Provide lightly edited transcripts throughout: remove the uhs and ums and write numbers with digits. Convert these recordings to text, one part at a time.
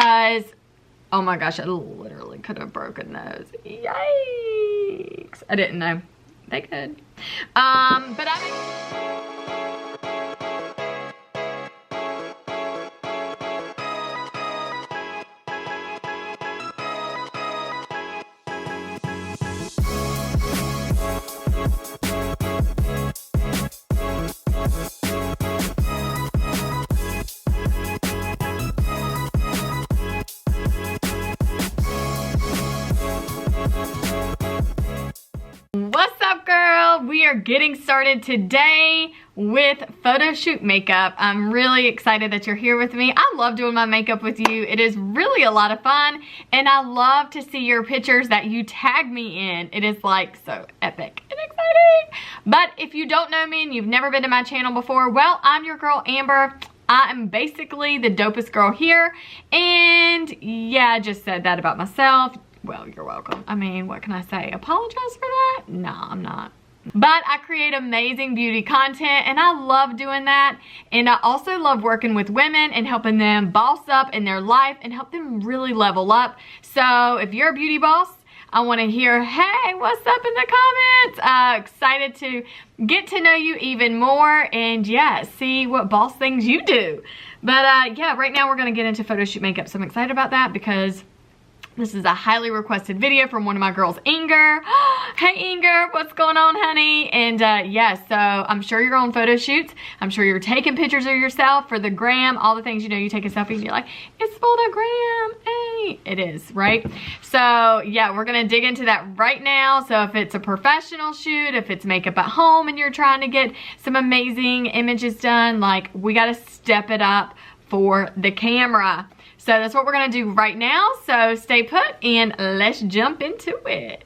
because, oh my gosh, I literally could have broken those. Yikes. I didn't know. They could. But what's up, girl? We are getting started today with Photoshoot Makeup. I'm really excited that you're here with me. I love doing my makeup with you. It is really a lot of fun, and I love to see your pictures that you tag me in. It is like so epic and exciting. But if you don't know me and you've never been to my channel before, well, I'm your girl Amber. I am basically the dopest girl here, and yeah, I just said that about myself. Well, you're welcome. I mean, what can I say? Apologize for that? No, I'm not. But I create amazing beauty content, and I love doing that. And I also love working with women and helping them boss up in their life and help them really level up. So if you're a beauty boss, I want to hear, hey, what's up in the comments? Excited to get to know you even more and yeah, see what boss things you do. But yeah, right now we're going to get into Photoshoot Makeup. So I'm excited about that because this is a highly requested video from one of my girls, Inger. Hey Inger, what's going on, honey? And yeah, so I'm sure you're on photo shoots. I'm sure you're taking pictures of yourself for the gram, all the things, you know, you take a selfie and you're like, it's for the gram, hey. It is, right? So yeah, we're gonna dig into that right now. So if it's a professional shoot, if it's makeup at home and you're trying to get some amazing images done, like we gotta step it up for the camera. So that's what we're gonna do right now. So stay put and let's jump into it.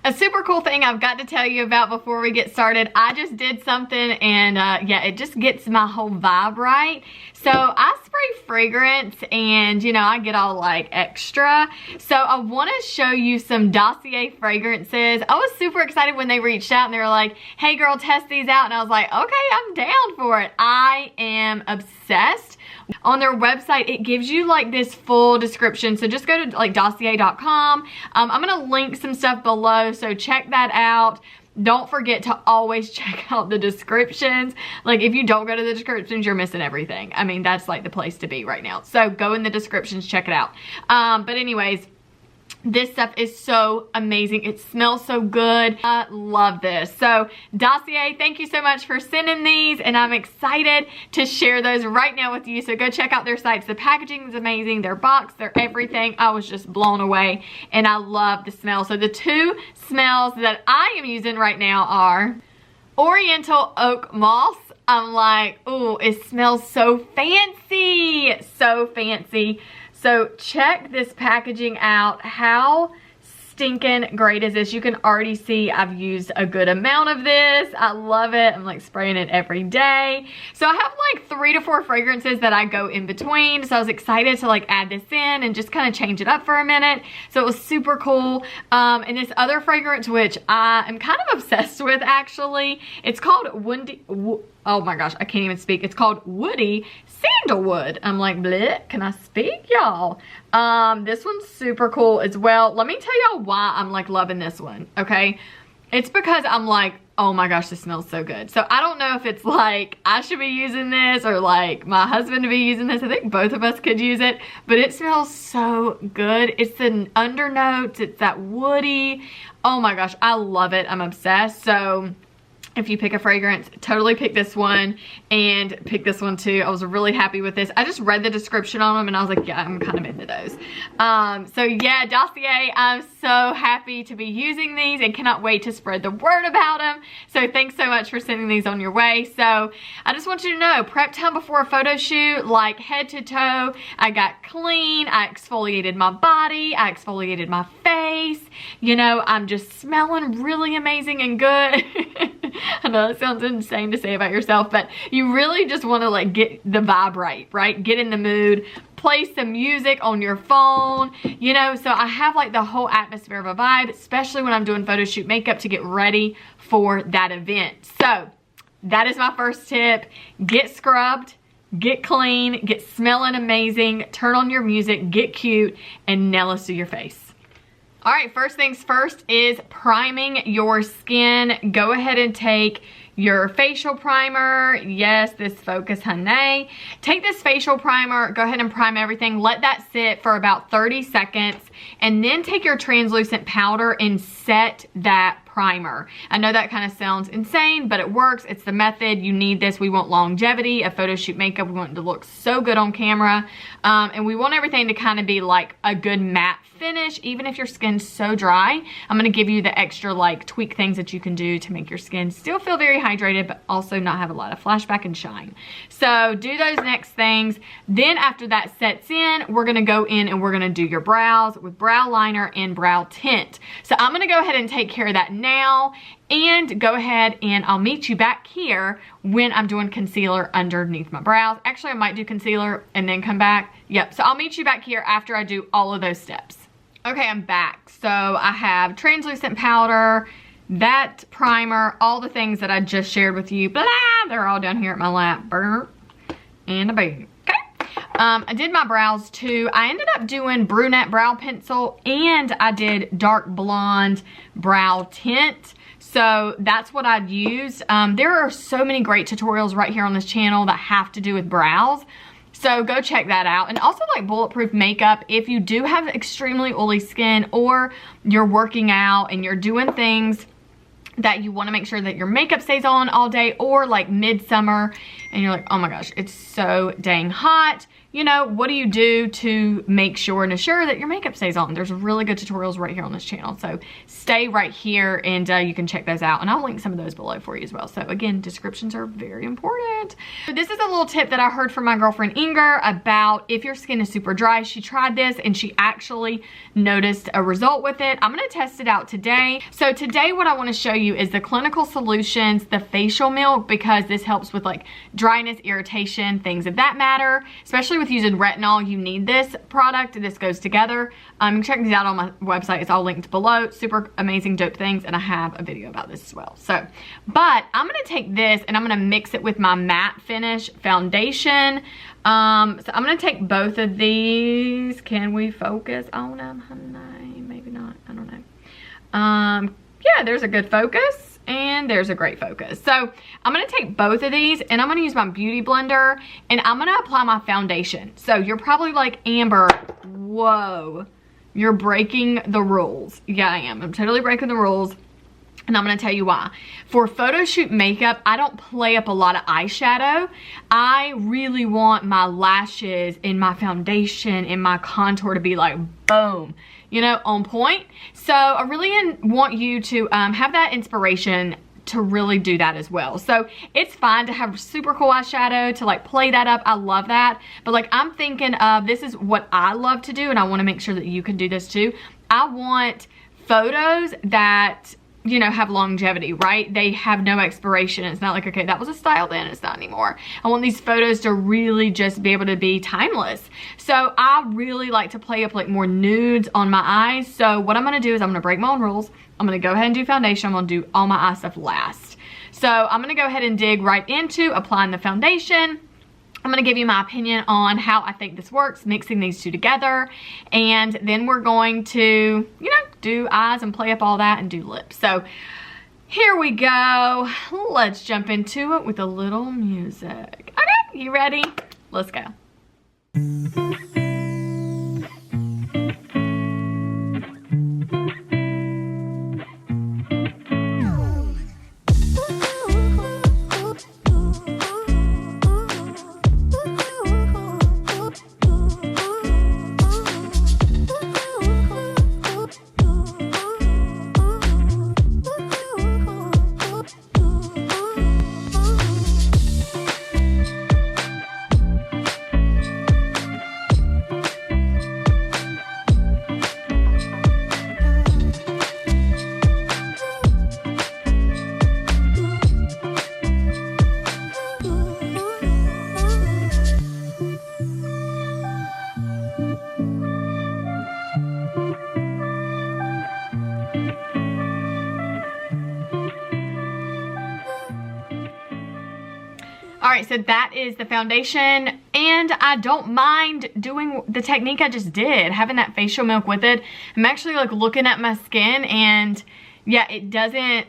A super cool thing I've got to tell you about before we get started. I just did something and yeah, it just gets my whole vibe right. So I spray fragrance and you know, I get all like extra. So I want to show you some Dossier fragrances. I was super excited when they reached out and they were like, hey girl, test these out. And I was like, okay, I'm down for it. I am obsessed. On their website, it gives you like this full description. So just go to like dossier.com. I'm going to link some stuff below. So check that out. Don't forget to always check out the descriptions. Like if you don't go to the descriptions, you're missing everything. I mean, that's like the place to be right now. So go in the descriptions, check it out. But anyways, this stuff is so amazing. It smells so good. I love this. So Dossier, thank you so much for sending these, and I'm excited to share those right now with you. So go check out their sites. The packaging is amazing. Their box, their everything. I was just blown away, and I love the smell. So the two smells that I am using right now are Oriental Oak Moss. I'm like, oh, it smells so fancy. So fancy. So check this packaging out. How stinking great is this? You can already see I've used a good amount of this. I love it. I'm like spraying it every day. So I have like 3 to 4 fragrances that I go in between. So I was excited to like add this in and just kind of change it up for a minute. So it was super cool. And this other fragrance, which I am kind of obsessed with actually, it's called oh my gosh, I can't even speak. It's called Woody Sandalwood. I'm like, bleh, can I speak, y'all? This one's super cool as well. Let me tell y'all why I'm like loving this one, okay? It's because I'm like, oh my gosh, this smells so good. So I don't know if it's like I should be using this or like my husband to be using this. I think both of us could use it, but it smells so good. It's the undernotes, it's that woody. Oh my gosh, I love it. I'm obsessed. So if you pick a fragrance, totally pick this one and pick this one too. I was really happy with this. I just read the description on them and I was like, yeah, I'm kind of into those. So yeah, Dossier, I'm so happy to be using these and cannot wait to spread the word about them. So thanks so much for sending these on your way. So I just want you to know, prep time before a photo shoot, like head to toe, I got clean, I exfoliated my body, I exfoliated my face. You know, I'm just smelling really amazing and good. I know that sounds insane to say about yourself, but you really just want to like get the vibe right? Get in the mood, play some music on your phone, you know, so I have like the whole atmosphere of a vibe, especially when I'm doing photo shoot makeup to get ready for that event. So that is my first tip. Get scrubbed, get clean, get smelling amazing, turn on your music, get cute, and now let's do your face. All right, first things first is priming your skin. Go ahead and take your facial primer. Yes, this Focus Honey. Take this facial primer, go ahead and prime everything. Let that sit for about 30 seconds, and then take your translucent powder and set that primer. I know that kind of sounds insane, but it works. It's the method. You need this. We want longevity of photo shoot makeup. We want it to look so good on camera. And we want everything to kind of be like a good matte finish, even if your skin's so dry. I'm going to give you the extra like tweak things that you can do to make your skin still feel very hydrated, but also not have a lot of flashback and shine. So do those next things. Then after that sets in, we're going to go in and we're going to do your brows with brow liner and brow tint. So I'm going to go ahead and take care of that now, and go ahead and I'll meet you back here when I'm doing concealer underneath my brows. Actually, I might do concealer and then come back. Yep, so I'll meet you back here after I do all of those steps. Okay, I'm back. So I have translucent powder, that primer, all the things that I just shared with you. Blah, they're all down here at my lap. Burp and a boom. I did my brows too. I ended up doing Brunette Brow Pencil, and I did dark blonde brow tint. So that's what I'd used. There are so many great tutorials right here on this channel that have to do with brows. So go check that out. And also like bulletproof makeup, if you do have extremely oily skin, or you're working out and you're doing things that you want to make sure that your makeup stays on all day, or like midsummer and you're like, oh my gosh, it's so dang hot. You know, what do you do to make sure and assure that your makeup stays on? There's really good tutorials right here on this channel. So stay right here and you can check those out. And I'll link some of those below for you as well. So again, descriptions are very important. So this is a little tip that I heard from my girlfriend Inger about if your skin is super dry. She tried this and she actually noticed a result with it. I'm going to test it out today. So today what I want to show you is the Clinical Solutions, the facial milk, because this helps with like dryness, irritation, things of that matter. Especially with using retinol, you need this product. This goes together. You can check these out on my website. It's all linked below. Super amazing, dope things, and I have a video about this as well. So, but I'm going to take this and I'm going to mix it with my matte finish foundation. So I'm going to take both of these. Can we focus on them? Maybe not. I don't know. Yeah, there's a good focus. And there's a great focus. So I'm going to take both of these and I'm going to use my beauty blender and I'm going to apply my foundation. So you're probably like, Amber, whoa, you're breaking the rules. Yeah, I am. I'm totally breaking the rules. And I'm going to tell you why. For photo shoot makeup, I don't play up a lot of eyeshadow. I really want my lashes and my foundation and my contour to be like, boom, you know, on point. So I really want you to have that inspiration to really do that as well. So it's fine to have super cool eyeshadow to like play that up. I love that. But like I'm thinking of, this is what I love to do and I want to make sure that you can do this too. I want photos that, you know, have longevity, right? They have no expiration. It's not like, okay, that was a style then, it's not anymore. I want these photos to really just be able to be timeless. So I really like to play up like more nudes on my eyes. So what I'm going to do is I'm going to break my own rules. I'm going to go ahead and do foundation. I'm going to do all my eye stuff last. So I'm going to go ahead and dig right into applying the foundation. I'm going to give you my opinion on how I think this works, mixing these two together. And then we're going to, you know, do eyes and play up all that and do lips. So here we go. Let's jump into it with a little music. Okay, you ready? Let's go. right, so that is the foundation, and I don't mind doing the technique I just did, having that facial milk with it. I'm actually like looking at my skin, and yeah, it doesn't,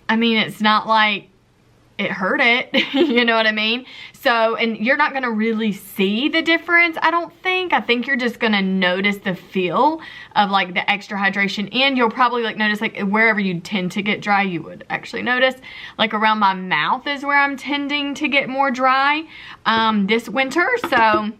I mean, it's not like it hurt it, you know what I mean? So, and you're not gonna really see the difference, I don't think. I think you're just gonna notice the feel of like the extra hydration, and you'll probably like notice like wherever you tend to get dry, you would actually notice. Like around my mouth is where I'm tending to get more dry this winter, so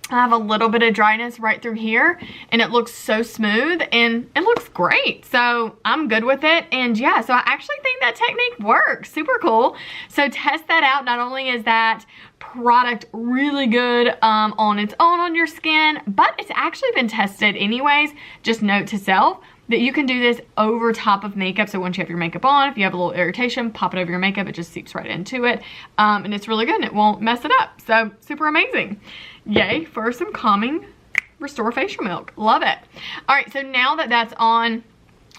I have a little bit of dryness right through here, and it looks so smooth and it looks great. So I'm good with it. And yeah, so I actually think that technique works. Super cool. So test that out. Not only is that product really good on its own on your skin, but it's actually been tested anyways. Just note to self that you can do this over top of makeup. So once you have your makeup on, if you have a little irritation, pop it over your makeup. It just seeps right into it. And it's really good and it won't mess it up. So super amazing. Yay for some calming restore facial milk. Love it. All right, so now that that's on,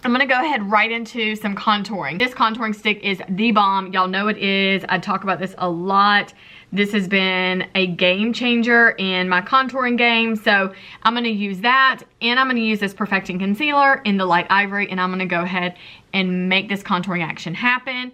I'm gonna go ahead right into some contouring. This contouring stick is the bomb. Y'all know it is. I talk about this a lot. This has been a game changer in my contouring game. So I'm gonna use that, and I'm gonna use this Perfecting Concealer in the light ivory, and I'm gonna go ahead and make this contouring action happen.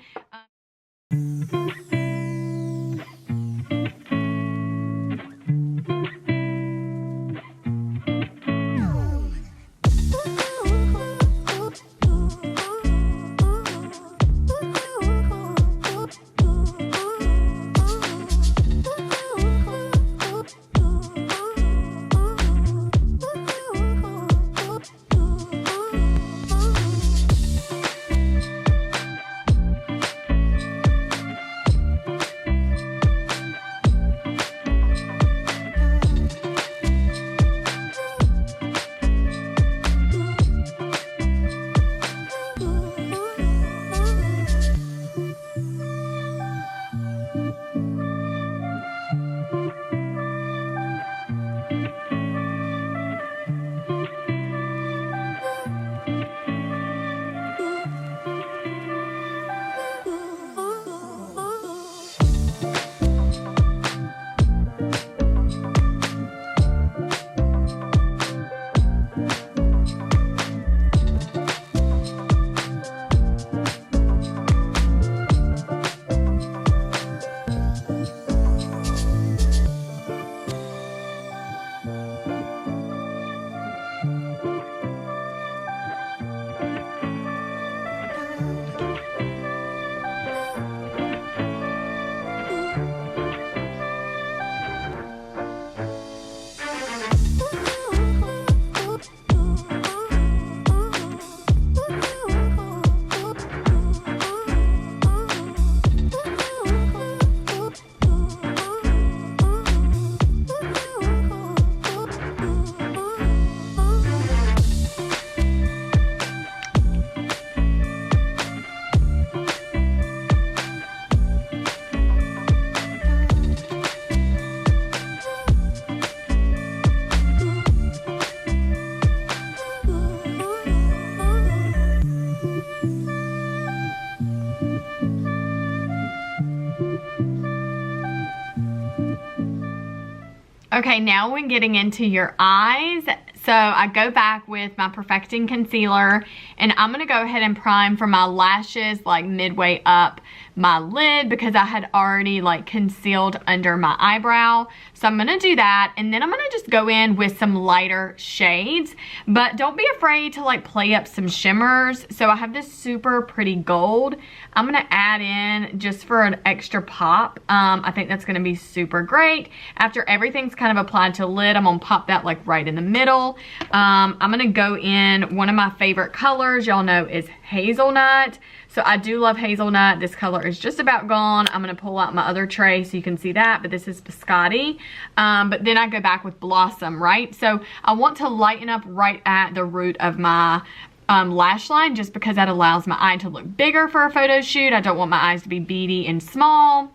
Okay, now when getting into your eyes, so I go back with my Perfecting Concealer, and I'm going to go ahead and prime for my lashes like midway up my lid because I had already like concealed under my eyebrow. So I'm going to do that, and then I'm going to just go in with some lighter shades, but don't be afraid to like play up some shimmers. So I have this super pretty gold I'm going to add in just for an extra pop. I think that's going to be super great. After everything's kind of applied to the lid, I'm going to pop that like right in the middle. I'm going to go in, one of my favorite colors, y'all know, is hazelnut. So I do love hazelnut. This color is just about gone. I'm going to pull out my other tray so you can see that, but this is biscotti. But then I go back with blossom, right? So I want to lighten up right at the root of my lash line, just because that allows my eye to look bigger for a photo shoot. I don't want my eyes to be beady and small.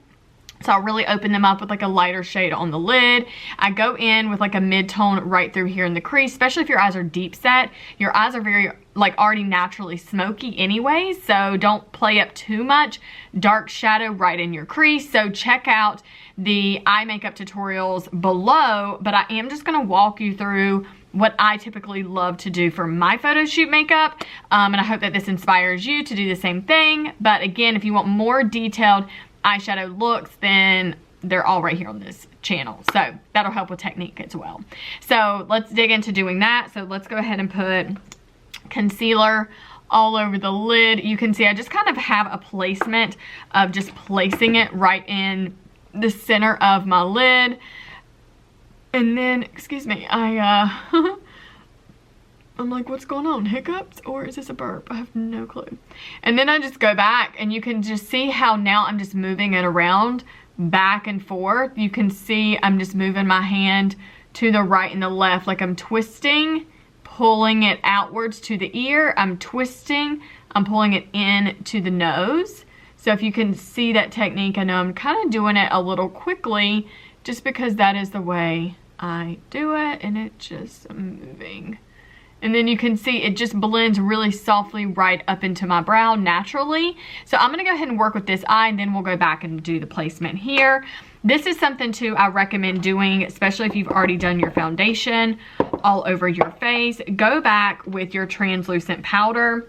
So I'll really open them up with like a lighter shade on the lid. I go in with like a mid-tone right through here in the crease, especially if your eyes are deep set. Your eyes are very like already naturally smoky anyways, so don't play up too much dark shadow right in your crease. So check out the eye makeup tutorials below, but I am just gonna walk you through what I typically love to do for my photo shoot makeup, and I hope that this inspires you to do the same thing. But again, if you want more detailed eyeshadow looks, then they're all right here on this channel, so that'll help with technique as well. So let's dig into doing that. So let's go ahead and put concealer all over the lid. You can see I just kind of have a placement of just placing it right in the center of my lid. And then, excuse me, I'm like, what's going on? Hiccups? Or is this a burp? I have no clue. And then I just go back, and you can just see how now I'm just moving it around back and forth. You can see I'm just moving my hand to the right and the left, like I'm twisting, pulling it outwards to the ear. I'm twisting, I'm pulling it in to the nose. So if you can see that technique, I know I'm kind of doing it a little quickly just because that is the way I do it, and it just moving. And then you can see it just blends really softly right up into my brow naturally. So I'm gonna go ahead and work with this eye, and then we'll go back and do the placement here. This is something too I recommend doing, especially if you've already done your foundation all over your face. Go back with your translucent powder.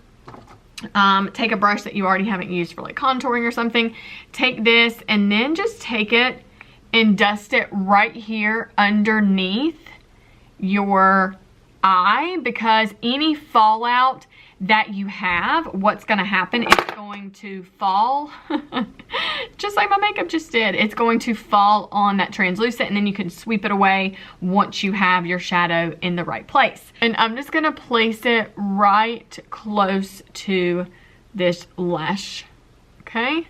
Take a brush that you already haven't used for like contouring or something. Take this and then just take it and dust it right here underneath your eye, because any fallout that you have, what's going to happen, it's going to fall just like my makeup just did. It's going to fall on that translucent, and then you can sweep it away once you have your shadow in the right place. And I'm just going to place it right close to this lash, okay?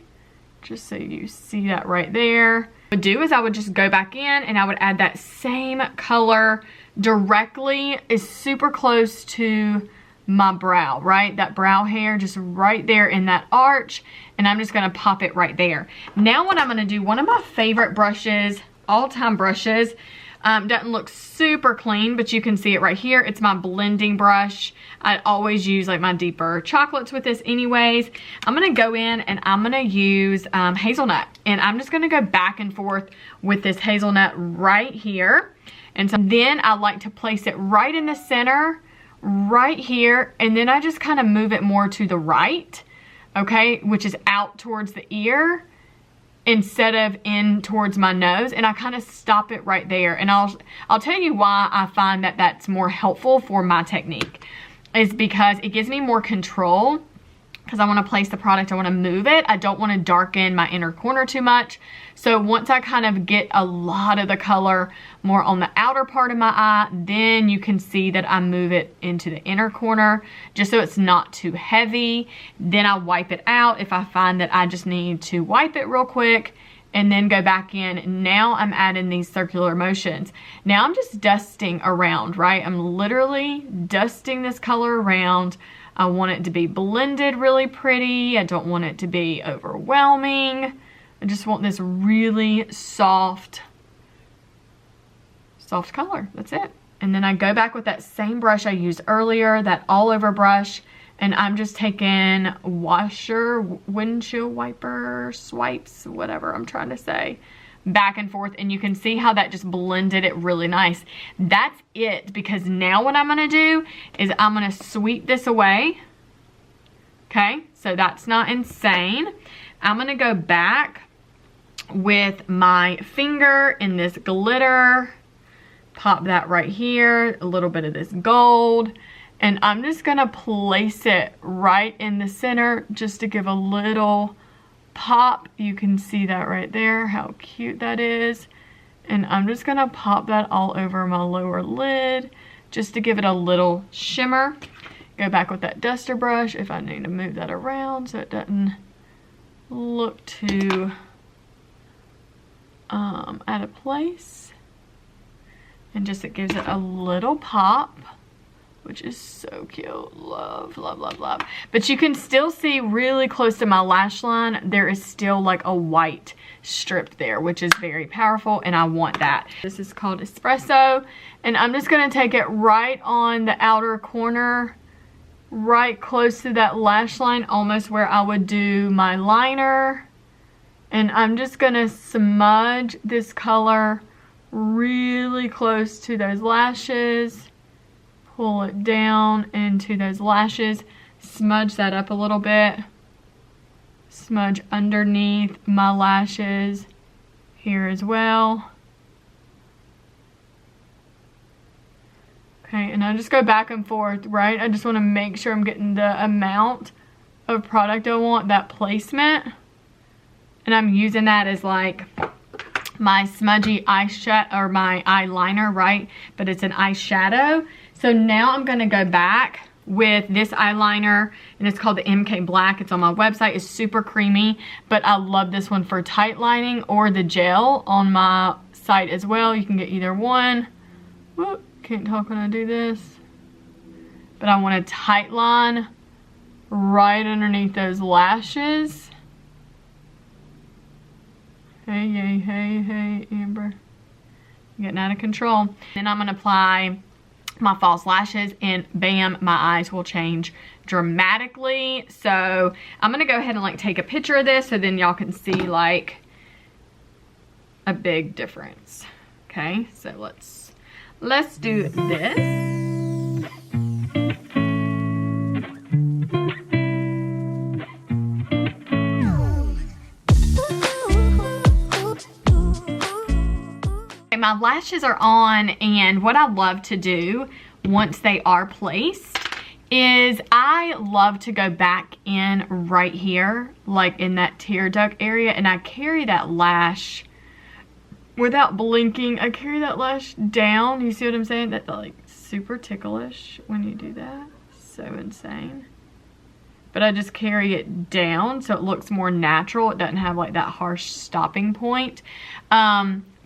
Just so you see that right there. What I would do is I would just go back in and I would add that same color directly, is super close to my brow, right? That brow hair just right there in that arch, and I'm just gonna pop it right there. Now what I'm gonna do, one of my favorite brushes, all-time brushes, doesn't look super clean, but you can see it right here. It's my blending brush. I always use like my deeper chocolates with this anyways. I'm gonna go in and I'm gonna use hazelnut, and I'm just gonna go back and forth with this hazelnut right here. And so then I like to place it right in the center, right here, and then I just kind of move it more to the right, okay, which is out towards the ear instead of in towards my nose, and I kind of stop it right there. And I'll tell you why I find that that's more helpful for my technique, is because it gives me more control. Because I want to place the product, I want to move it. I don't want to darken my inner corner too much. So once I kind of get a lot of the color more on the outer part of my eye, then you can see that I move it into the inner corner just so it's not too heavy. Then I wipe it out if I find that I just need to wipe it real quick, and then go back in. Now I'm adding these circular motions. Now I'm just dusting around, right? I'm literally dusting this color around. I want it to be blended really pretty. I don't want it to be overwhelming. I just want this really soft color. That's it. And then I go back with that same brush I used earlier, that all over brush, and I'm just taking windshield wiper swipes, whatever I'm trying to say, back and forth, and you can see how that just blended it really nice. That's it, because now what I'm gonna do is I'm gonna sweep this away. Okay, so that's not insane. I'm gonna go back with my finger in this glitter, pop that right here, a little bit of this gold, and I'm just gonna place it right in the center just to give a little pop. You can see that right there, how cute that is. And I'm just gonna pop that all over my lower lid just to give it a little shimmer. Go back with that duster brush if I need to move that around so it doesn't look too out of place. And just it gives it a little pop which is so cute. Love, love, love, love. But you can still see really close to my lash line, there is still like a white strip there, which is very powerful, and I want that. This is called Espresso, and I'm just gonna take it right on the outer corner, right close to that lash line, almost where I would do my liner. And I'm just gonna smudge this color really close to those lashes. Pull it down into those lashes. Smudge that up a little bit. Smudge underneath my lashes here as well. Okay, and I just go back and forth, right? I just want to make sure I'm getting the amount of product I want, that placement. And I'm using that as like my smudgy eyeshadow, or my eyeliner, right? But it's an eyeshadow. So now I'm gonna go back with this eyeliner, and it's called the MK Black. It's on my website. It's super creamy, but I love this one for tight lining, or the gel on my site as well. You can get either one. Whoop, can't talk when I do this. But I want to tight line right underneath those lashes. Hey, hey, hey, hey, Amber. You're getting out of control. Then I'm gonna apply my false lashes, and bam, my eyes will change dramatically. So I'm gonna go ahead and like take a picture of this so then y'all can see like a big difference. Okay, so let's do this. My lashes are on, and what I love to do once they are placed is I love to go back in right here, like in that tear duct area, and I carry that lash without blinking. I carry that lash down. You see what I'm saying? That's like super ticklish when you do that. So insane. But I just carry it down so it looks more natural. It doesn't have like that harsh stopping point.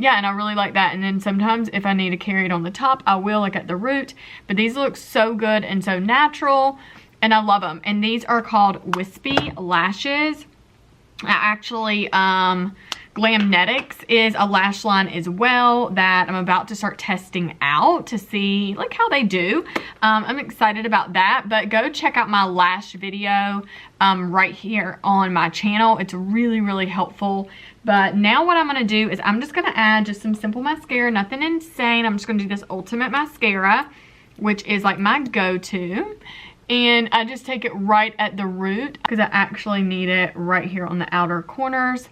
Yeah, and I really like that. And then sometimes if I need to carry it on the top, I will, like at the root. But these look so good and so natural, and I love them. And these are called Wispy Lashes. Actually, Glamnetics is a lash line as well that I'm about to start testing out to see like how they do. I'm excited about that, but go check out my lash video right here on my channel. It's really, really helpful. But now what I'm gonna do is I'm just gonna add just some simple mascara, nothing insane. I'm just gonna do this Ultimate Mascara, which is like my go-to. And I just take it right at the root because I actually need it right here on the outer corners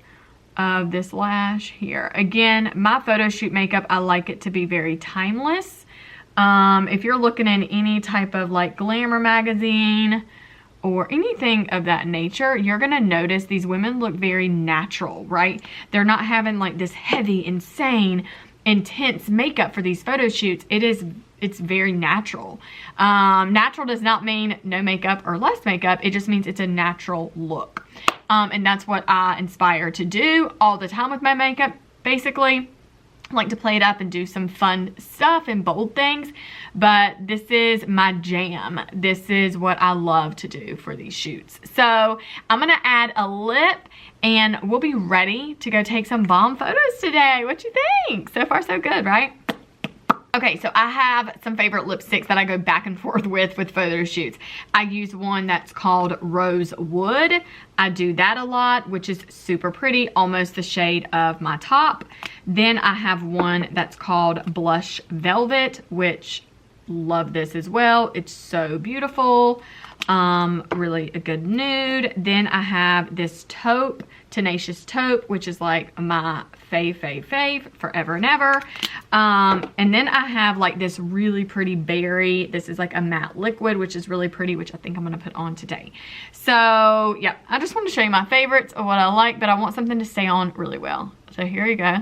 of this lash here. Again, my photo shoot makeup, I like it to be very timeless. If you're looking in any type of like glamour magazine or anything of that nature, you're gonna notice these women look very natural, right? They're not having like this heavy, insane, intense makeup for these photo shoots. It's very natural. Natural does not mean no makeup or less makeup. It just means it's a natural look. And that's what I inspire to do all the time with my makeup, basically. I like to play it up and do some fun stuff and bold things, but this is my jam. This is what I love to do for these shoots. So I'm gonna add a lip, and we'll be ready to go take some bomb photos today. What you think? So far so good, right? Okay, so I have some favorite lipsticks that I go back and forth with photo shoots. I use one that's called Rosewood. I do that a lot, which is super pretty, almost the shade of my top. Then I have one that's called Blush Velvet, which love this as well. It's so beautiful. Really a good nude. Then I have this taupe, Tenacious Taupe, which is like my fave forever and ever. And then I have like this really pretty berry. This is like a matte liquid, which is really pretty, which I think I'm gonna put on today. So yeah, I just want to show you my favorites of what I like, but I want something to stay on really well. So here you go.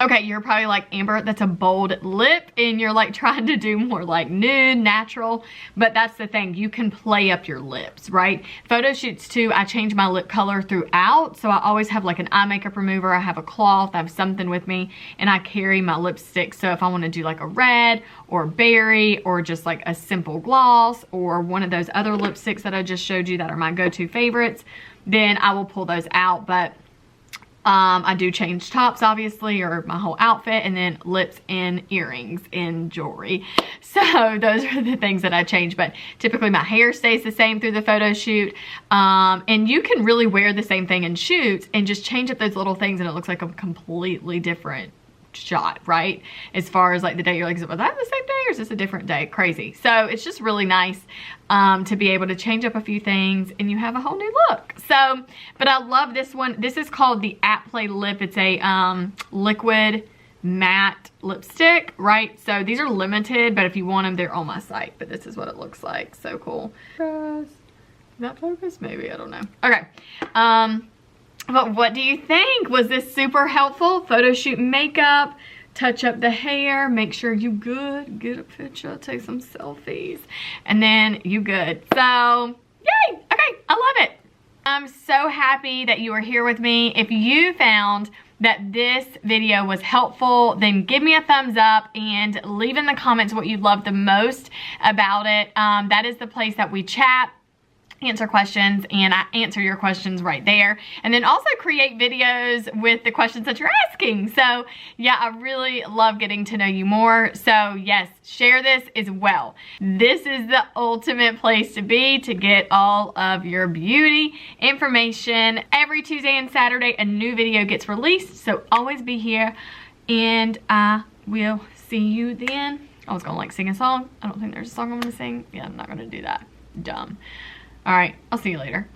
Okay, you're probably like, Amber, that's a bold lip and you're like trying to do more like nude, natural, but that's the thing, you can play up your lips, right? Photo shoots too, I change my lip color throughout, so I always have like an eye makeup remover, I have a cloth, I have something with me, and I carry my lipstick, so if I want to do like a red or berry or just like a simple gloss or one of those other lipsticks that I just showed you that are my go-to favorites, then I will pull those out. But I do change tops, obviously, or my whole outfit, and then lips and earrings and jewelry. So those are the things that I change, but typically my hair stays the same through the photo shoot. And you can really wear the same thing in shoots and just change up those little things and it looks like a completely different shot, right? As far as like the day you're like, was that the same day or is this a different day? Crazy. So it's just really nice to be able to change up a few things and you have a whole new look. So, but I love this one. This is called the At Play Lip. It's a liquid matte lipstick, right? So these are limited, but if you want them, they're on my site. But this is what it looks like. So cool. Is that focus? Maybe, I don't know. Okay. But what do you think? Was this super helpful? Photo shoot makeup, touch up the hair, make sure you good, get a picture, take some selfies, and then you good. So, yay! Okay, I love it. I'm so happy that you are here with me. If you found that this video was helpful, then give me a thumbs up and leave in the comments what you loved the most about it. That is the place that we chat, answer questions, and I answer your questions right there, and then also create videos with the questions that you're asking. So yeah, I really love getting to know you more. So yes, share this as well. This is the ultimate place to be to get all of your beauty information. Every Tuesday and Saturday a new video gets released, so always be here, and I will see you then. I was gonna like sing a song. I don't think there's a song I'm gonna sing. Yeah, I'm not gonna do that. Dumb. All right, I'll see you later.